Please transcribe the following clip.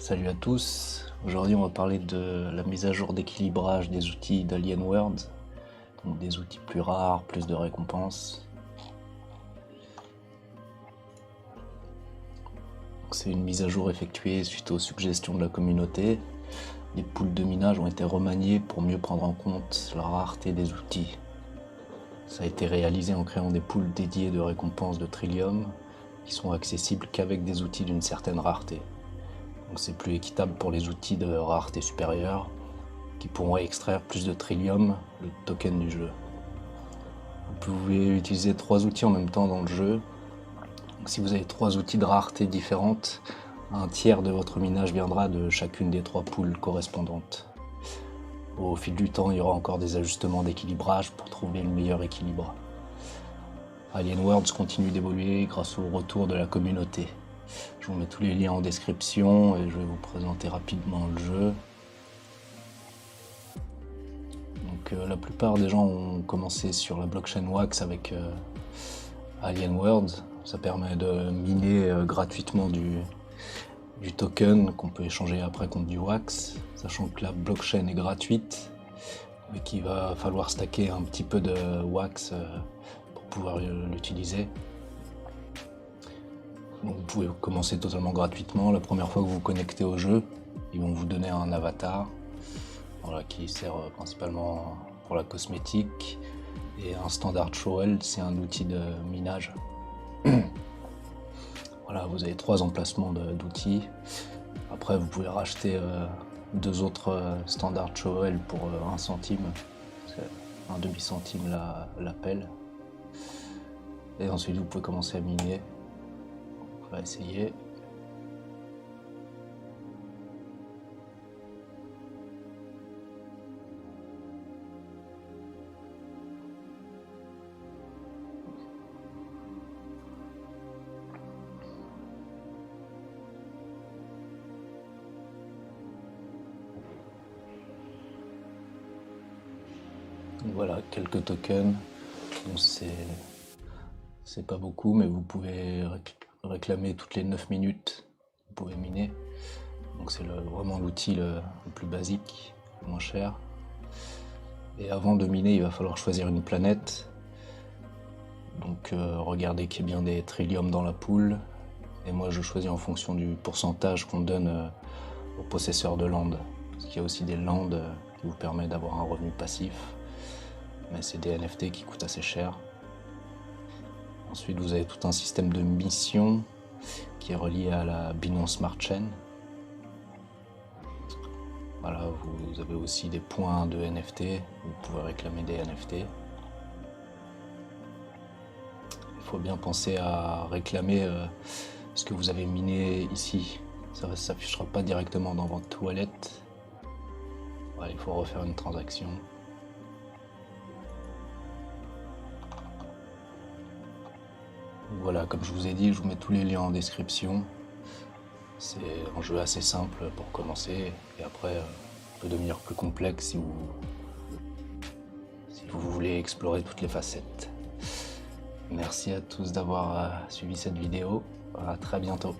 Salut à tous, aujourd'hui on va parler de la mise à jour d'équilibrage des outils d'Alienward, donc des outils plus rares, plus de récompenses. C'est une mise à jour effectuée suite aux suggestions de la communauté. Les poules de minage ont été remaniées pour mieux prendre en compte la rareté des outils. Ça a été réalisé en créant des poules dédiées de récompenses de Trillium qui sont accessibles qu'avec des outils d'une certaine rareté. Donc c'est plus équitable pour les outils de rareté supérieure qui pourront extraire plus de Trillium, le token du jeu. Vous pouvez utiliser 3 outils en même temps dans le jeu. Donc si vous avez 3 outils de rareté différentes, un tiers de votre minage viendra de chacune des 3 poules correspondantes. Au fil du temps, il y aura encore des ajustements d'équilibrage pour trouver le meilleur équilibre. Alienworlds continue d'évoluer grâce au retour de la communauté. Je vous mets tous les liens en description et je vais vous présenter rapidement le jeu. Donc la plupart des gens ont commencé sur la blockchain Wax avec Alienworlds. Ça permet de miner gratuitement du token qu'on peut échanger après contre du Wax, sachant que la blockchain est gratuite, mais qu'il va falloir stacker un petit peu de Wax pour pouvoir l'utiliser. Donc vous pouvez commencer totalement gratuitement. La première fois que vous vous connectez au jeu, ils vont vous donner un avatar, voilà, qui sert principalement pour la cosmétique, et un standard shovel, c'est un outil de minage. Voilà, vous avez 3 emplacements d'outils. Après, vous pouvez racheter 2 autres standard shovel pour 1 centime, un demi-centime l'appel. Et ensuite, vous pouvez commencer à miner. On va essayer. Donc voilà, quelques tokens. Bon, c'est pas beaucoup, mais vous pouvez réclamer toutes les 9 minutes. Vous pouvez miner. Donc c'est vraiment l'outil le plus basique, le moins cher. Et avant de miner, il va falloir choisir une planète. Donc regardez qu'il y a bien des trilliums dans la poule. Et moi je choisis en fonction du pourcentage qu'on donne aux possesseurs de land. Parce qu'il y a aussi des lands qui vous permettent d'avoir un revenu passif. Mais c'est des NFT qui coûtent assez cher. Ensuite vous avez tout un système de missions qui est relié à la Binance Smart Chain. Voilà, vous avez aussi des points de NFT, vous pouvez réclamer des NFT. Il faut bien penser à réclamer ce que vous avez miné ici. Ça ne s'affichera pas directement dans votre wallet. Voilà, il faut refaire une transaction. Voilà, comme je vous ai dit, je vous mets tous les liens en description. C'est un jeu assez simple pour commencer, et après peut devenir plus complexe si vous voulez explorer toutes les facettes. Merci à tous d'avoir suivi cette vidéo, à très bientôt.